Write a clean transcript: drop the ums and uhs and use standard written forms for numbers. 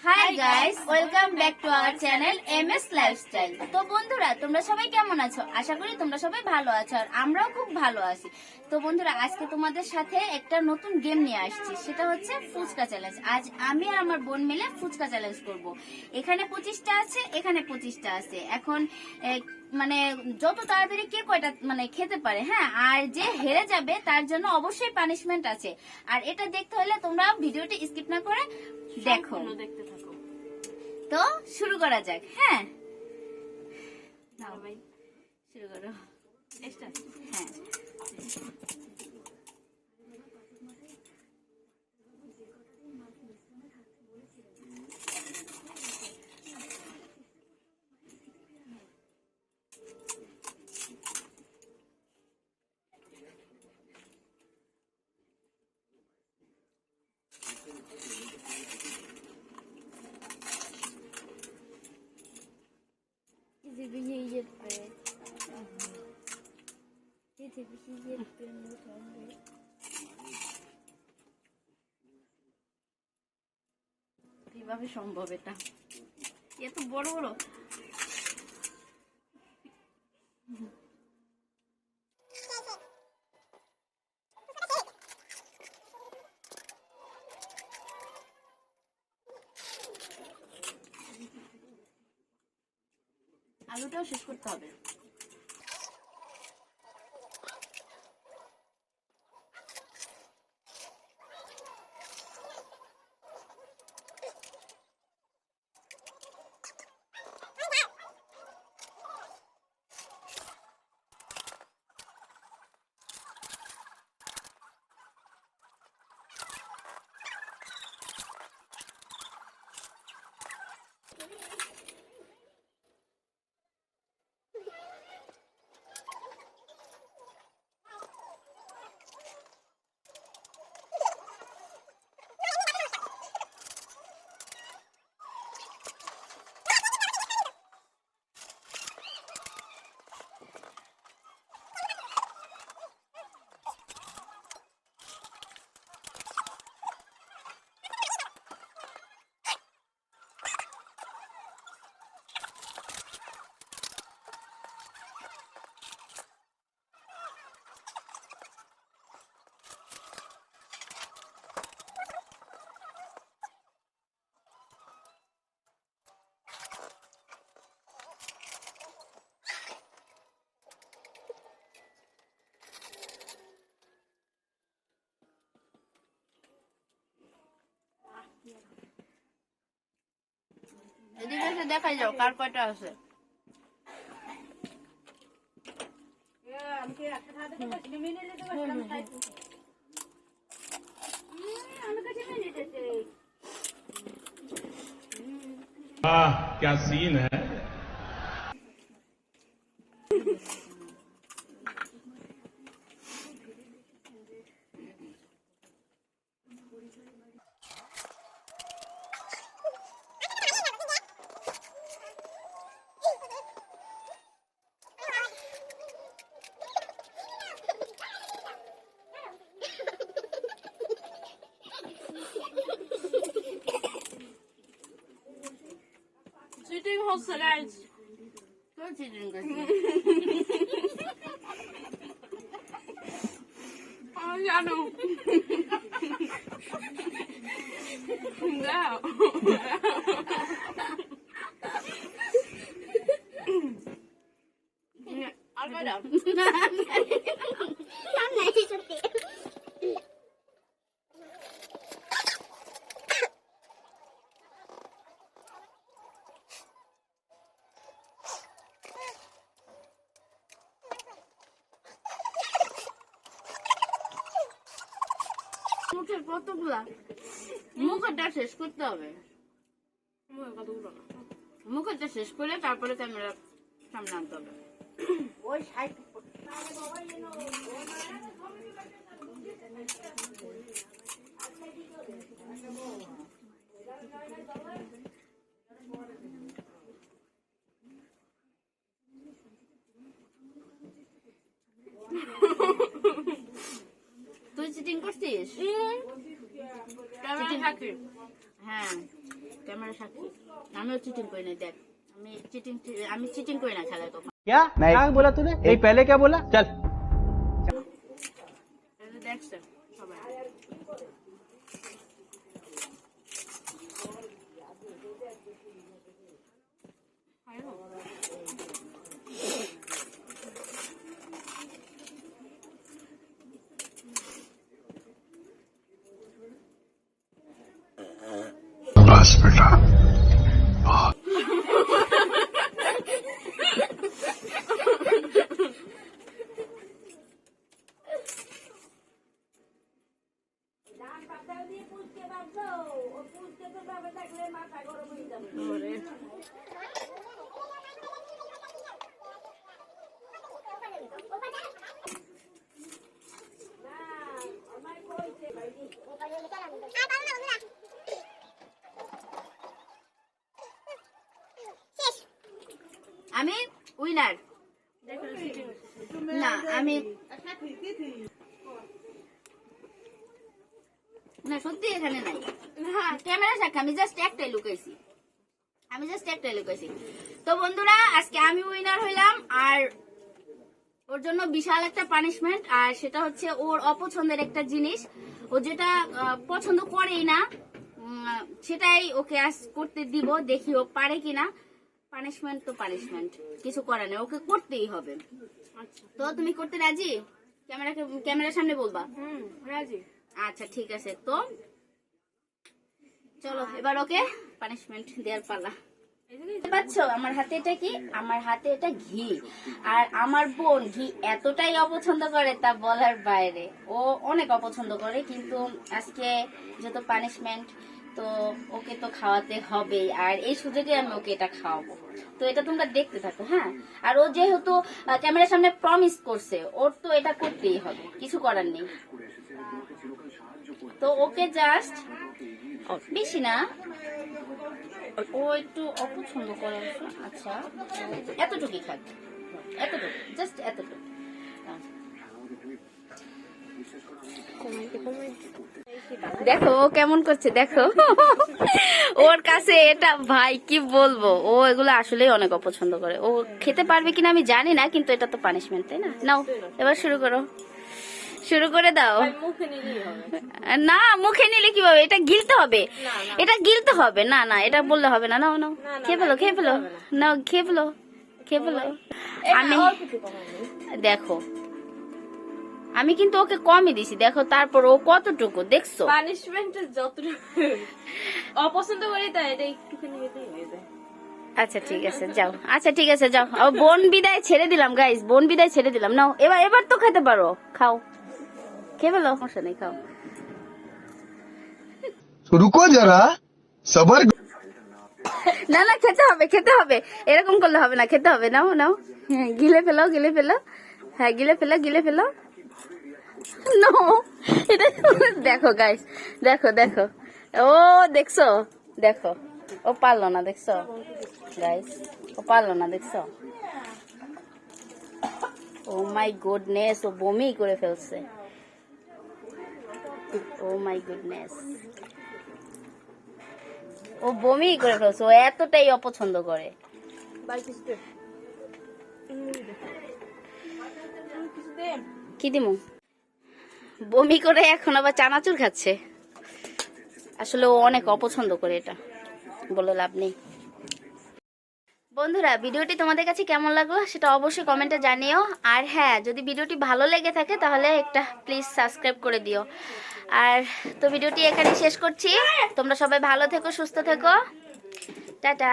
Hi guys, welcome back to our channel MS lifestyle. তো বন্ধুরা, তোমরা সবাই কেমন আছো? আশা করি তোমরা সবাই ভালো আছো, আর আমরাও খুব ভালো আছি। তো বন্ধুরা, আজকে তোমাদের সাথে একটা নতুন গেম নিয়ে আসছি, সেটা হচ্ছে ফুচকা চ্যালেঞ্জ। আজ আমি আর আমার বোন মিলে ফুচকা চ্যালেঞ্জ করব। এখানে 25টা আছে, এখানে 25টা আছে। এখন মানে যত তাড়াতাড়ি কে কয়টা খেতে পারে, হ্যাঁ, আর যে হেরে যাবে তার জন্য অবশ্যই পানিশমেন্ট আছে। আর এটা দেখতে হলে তোমরা ভিডিওটি স্কিপ না করে দেখো, দেখতে থাকো। তো শুরু করা যাক। হ্যাঁ, ভাই শুরু করো। হ্যাঁ, Diese wir hier Diese wir hier কিভাবে সম্ভব? এটা এত বড় বড়। আলুটাও শেষ করতে হবে। এদিকে এসে দেখাই যাও কার কয়টা আছে। क्या सीन है। চিটিং হচ্ছে গাইস, তো চিটিং করছে। জানো দাও আর কয়টা? মুখের কতগুলা? মুখটা শেষ করতে হবে। মুখটা শেষ করে তারপরে ক্যামেরা সামনে আনতে হবে। ওই সাইড তুই চিটিং করছিস? ক্যামেরা থাকি। হ্যাঁ, ক্যামেরা সাক্ষী আমিও চিটিং করি না দেখ আমি চিটিং করি না খেলায় কখন क्या क्या बोला तूने नहीं पहले क्या बोला चल দেখছে সবাই बस बेटा আমি উইনার না আমি না সত্যি এখানে নাই ক্যামেরা সাক্ষী আমি জাস্ট একটাই লুকাইছি তো বন্ধুরা আজকে আমি উইনার হইলাম আর ওর জন্য বিশাল একটা পানিশমেন্ট আর সেটা হচ্ছে ওর অপছন্দের একটা জিনিস ও যেটা পছন্দ করেই না সেটাই ওকে আজ করতে দিব দেখি ও পারে কিনা পানিশমেন্ট তো পানিশমেন্ট কিছু করার নেই ওকে করতেই হবে তো তুমি করতে রাজি ক্যামেরার সামনে বলবা রাজি আচ্ছা ঠিক আছে তো চলো এবার ওকে পানিশমেন্ট দেওয়ার পালা পাচ্ছ আমার হাতে এটা কি আমার হাতে এটা ঘি আর আমার বোন ঘি এতটাই অপছন্দ করে তা বলার বাইরে ও অনেক অপছন্দ করে কিন্তু আজকে যত পানিশমেন্ট তো ওকে তো খাওয়াতে হবে আর এই সুযোগে আমি ওকে এটা খাওয়াবো তো এটা তোমরা দেখতে থাকো হ্যাঁ আর ও যেহেতু ক্যামেরার সামনে প্রমিস করছে ওর তো এটা করতেই হবে কিছু করার নেই তো ওকে জাস্ট বেশি না ও একটু অপছন্দ করে আচ্ছা এতটুকুই খাক এতটুকু জাস্ট এতটুকু দেখো ও কেমন করছে দেখো ওর কাছে এটা ভাই কি বলবো ও এগুলো আসলেই অনেক অপছন্দ করে ও খেতে পারবে কিনা আমি জানি না কিন্তু এটা তো পানিশমেন্ট তাই না নাও এবার শুরু করে দাও না মুখে নিলে কিভাবে এটা গিলতে হবে না না এটা বললে হবে না নাও খেয়ে ফেলো নাও খেয়ে ফেলো আমি দেখো আমি কিন্তু ওকে কমই দিছি দেখো তারপর ও কতটুকু দেখছো পানিশমেন্টের যতটুকু অপছন্দ করি তাই এটা একটুখানি দিয়ে দেয় আচ্ছা ঠিক আছে যাও বোন বিদায় ছেড়ে দিলাম গাইস বোন বিদায় ছেড়ে দিলাম নাও এবার তো খেতে পারো খাও খেয়ে ফেলো সমস্যা নেই খাও रुको जरा सबर না খেতে হবে এরকম করলে হবে না খেতে হবে নাও হ্যাঁ গিলে ফেলো হ্যাঁ গিলে ফেলো নো এটা দেখো গাইস দেখো ও দেখছো দেখো ও পারলো না দেখছো গাইস ও পারলো না দেখছো ও মাই গুডনেস ও বমি করে ফেলছে ও মাই গুডনেস ও বমি করে ফেলছে ও এতটাই অপছন্দ করে কি দিমু বমি করে এখন আবার চানাচুর খাচ্ছে আসলে ও অনেক অপছন্দ করে এটা বলে লাভ নেই বন্ধুরা ভিডিওটি তোমাদের কাছে কেমন লাগলো সেটা অবশ্যই কমেন্টে জানিও আর হ্যাঁ যদি ভিডিওটি ভালো লেগে থাকে তাহলে একটা প্লিজ সাবস্ক্রাইব করে দিও আর তো ভিডিওটি এখানে শেষ করছি তোমরা সবাই ভালো থেকো সুস্থ থেকো টাটা